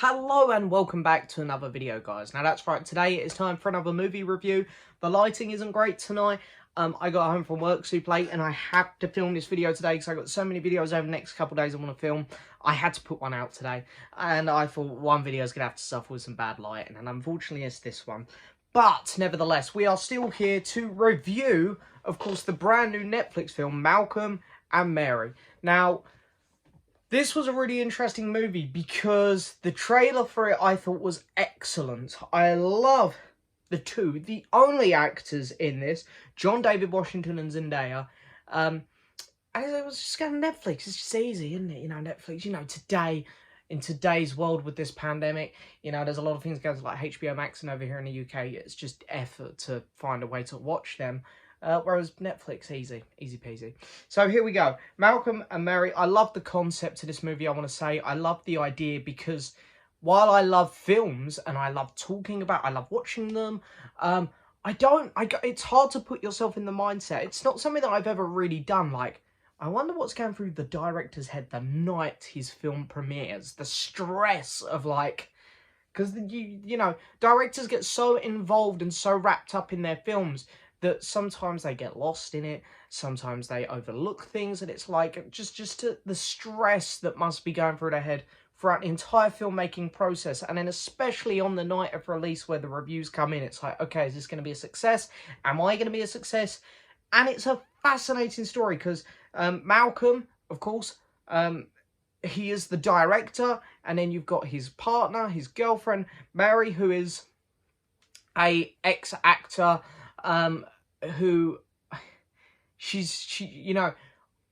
Hello and welcome back to another video, guys. Now that's right, today it's time for another movie review. The lighting isn't great tonight. I got home from work super late and I had to film this video today because I got so many videos over the next couple of days I want to film. I had to put one out today and I thought one video is going to have to suffer with some bad lighting, and unfortunately it's this one. But nevertheless, we are still here to review, of course, the brand new Netflix film Malcolm and Mary. Now, this was a really interesting movie because the trailer for it I thought was excellent. I love the only actors in this, John David Washington and Zendaya. And it was just going to Netflix. It's just easy, isn't it? You know, Netflix, in today's world with this pandemic, there's a lot of things going to like HBO Max, and over here in the UK, it's just effort to find a way to watch them. Whereas Netflix, easy peasy. So here we go. Malcolm and Mary. I love the concept of this movie, I want to say. I love the idea because while I love films and I love I love watching them, it's hard to put yourself in the mindset. It's not something that I've ever really done. Like, I wonder what's going through the director's head the night his film premieres. The stress of because directors get so involved and so wrapped up in their films that sometimes they get lost in it, sometimes they overlook things, and it's like the stress that must be going through their head throughout the entire filmmaking process. And then especially on the night of release where the reviews come in, it's like, okay, is this going to be a success? Am I going to be a success? And it's a fascinating story because Malcolm, of course, he is the director, and then you've got his partner, his girlfriend, Mary, who is a ex-actor, who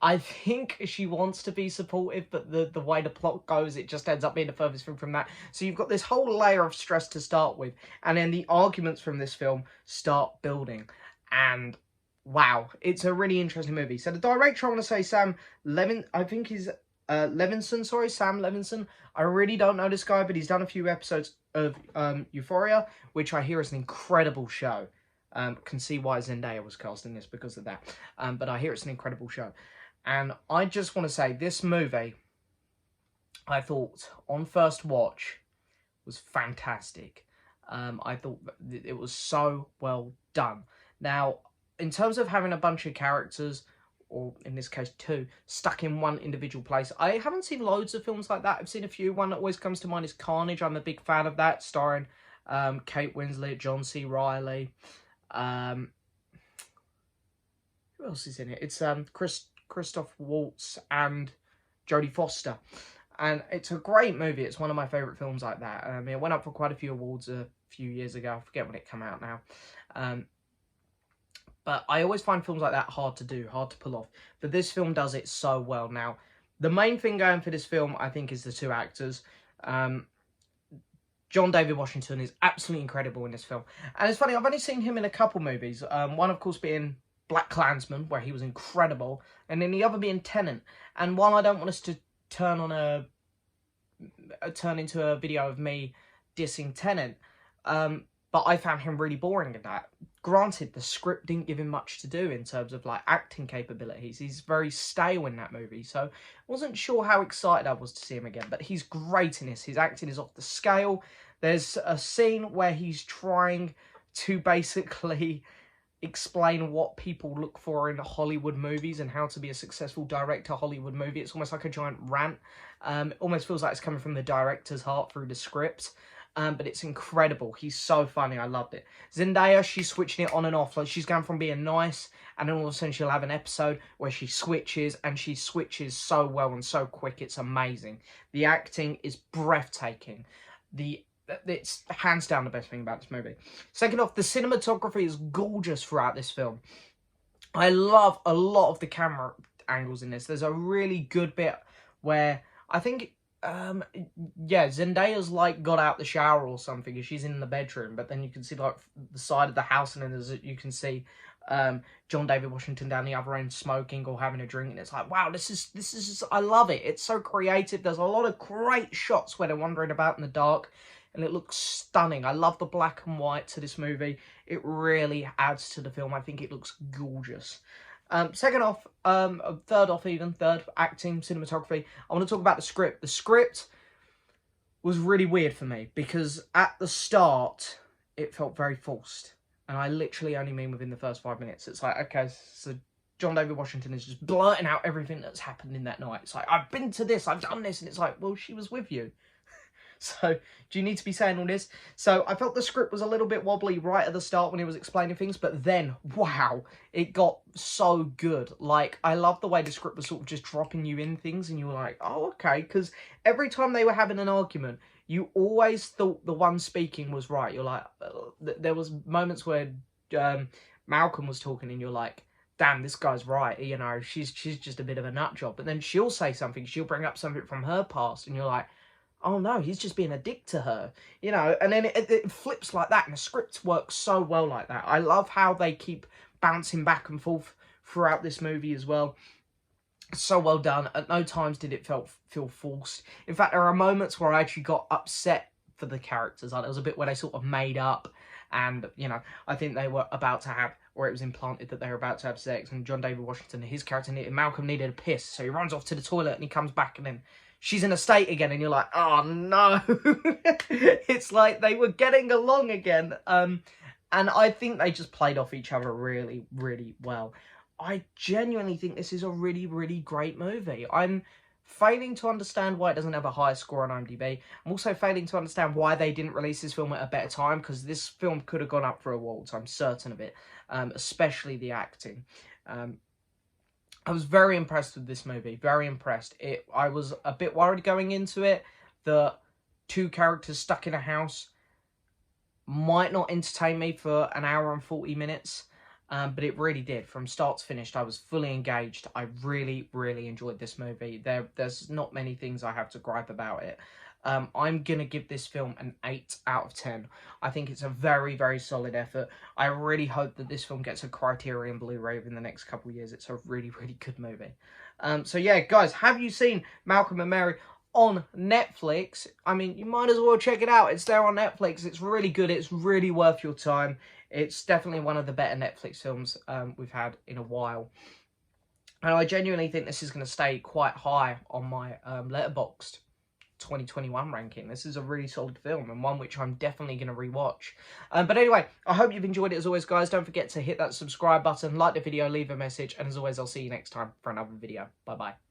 I think she wants to be supportive, but the way the plot goes, it just ends up being the furthest thing from that. So you've got this whole layer of stress to start with, and then the arguments from this film start building, and wow, it's a really interesting movie. So the director, I want to say Sam Levinson. I really don't know this guy, but he's done a few episodes of Euphoria, which I hear is an incredible show. Can see why Zendaya was cast in this because of that. But I hear it's an incredible show. And I just want to say, this movie, I thought, on first watch, was fantastic. I thought it was so well done. Now, in terms of having a bunch of characters, or in this case two, stuck in one individual place, I haven't seen loads of films like that. I've seen a few. One that always comes to mind is Carnage. I'm a big fan of that, starring Kate Winslet, John C. Reilly. Who else is in it? It's Christoph Waltz and Jodie Foster, and it's a great movie. It's one of my favourite films like that. It went up for quite a few awards a few years ago. I forget when it came out now. But I always find films like that hard to do, hard to pull off. But this film does it so well. Now, the main thing going for this film, I think, is the two actors. John David Washington is absolutely incredible in this film. And it's funny, I've only seen him in a couple movies. One, of course, being BlacKkKlansman, where he was incredible. And then the other being Tenet. And while I don't want us to turn into a video of me dissing Tenet, but I found him really boring in that. Granted, the script didn't give him much to do in terms of acting capabilities. He's very stale in that movie, so I wasn't sure how excited I was to see him again. But he's great in this. His acting is off the scale. There's a scene where he's trying to basically explain what people look for in Hollywood movies and how to be a successful director Hollywood movie. It's almost like a giant rant. It almost feels like it's coming from the director's heart through the script. But it's incredible. He's so funny. I loved it. Zendaya, she's switching it on and off. Like, she's going from being nice, and then all of a sudden she'll have an episode where she switches, and she switches so well and so quick. It's amazing. The acting is breathtaking. It's hands down the best thing about this movie. Second off, the cinematography is gorgeous throughout this film. I love a lot of the camera angles in this. There's a really good bit where I think Zendaya's got out the shower or something, and she's in the bedroom, but then you can see the side of the house, and then you can see John David Washington down the other end smoking or having a drink, and it's like, wow, this is I love it. It's so creative. There's a lot of great shots where they're wandering about in the dark, and it looks stunning. I love the black and white to this movie. It really adds to the film. I think it looks gorgeous. Third acting, cinematography, I want to talk about the script. The script was really weird for me, because at the start, it felt very forced. And I literally only mean within the first 5 minutes. It's like, okay, so John David Washington is just blurting out everything that's happened in that night. It's like, I've been to this, I've done this. And it's like, well, she was with you. So, do you need to be saying all this? So, I felt the script was a little bit wobbly right at the start when he was explaining things, but then, wow, it got so good. Like, I love the way the script was sort of just dropping you in things, and you were like, oh, okay, because every time they were having an argument, you always thought the one speaking was right. You're like, there was moments where Malcolm was talking, and you're like, damn, this guy's right, you know, she's just a bit of a nut job. But then she'll say something, she'll bring up something from her past, and you're like, oh no, he's just being a dick to her, you know, and then it flips like that, and the script works so well like that. I love how they keep bouncing back and forth throughout this movie as well. So well done. At no times did it feel forced. In fact, there are moments where I actually got upset for the characters. Like, there was a bit where they sort of made up, and, you know, I think they were about to have, or it was implanted that they were about to have sex, and John David Washington, his character, Malcolm, needed a piss, so he runs off to the toilet, and he comes back, and then she's in a state again, and you're like, oh no. It's like they were getting along again. And I think they just played off each other really, really well. I genuinely think this is a really, really great movie. I'm failing to understand why it doesn't have a higher score on IMDb. I'm also failing to understand why they didn't release this film at a better time, because this film could have gone up for awards, I'm certain of it, especially the acting. I was very impressed with this movie, very impressed. I was a bit worried going into it that two characters stuck in a house might not entertain me for an hour and 40 minutes, but it really did. From start to finish, I was fully engaged. I really, really enjoyed this movie. There's not many things I have to gripe about it. I'm going to give this film an 8 out of 10. I think it's a very, very solid effort. I really hope that this film gets a Criterion Blu-ray in the next couple of years. It's a really, really good movie. So yeah, guys, have you seen Malcolm and Mary on Netflix? I mean, you might as well check it out. It's there on Netflix. It's really good. It's really worth your time. It's definitely one of the better Netflix films we've had in a while. And I genuinely think this is going to stay quite high on my Letterboxd 2021 ranking. This is a really solid film, and one which I'm definitely going to rewatch. But anyway, I hope you've enjoyed it as always, guys. Don't forget to hit that subscribe button, like the video, leave a message, and as always, I'll see you next time for another video. Bye-bye.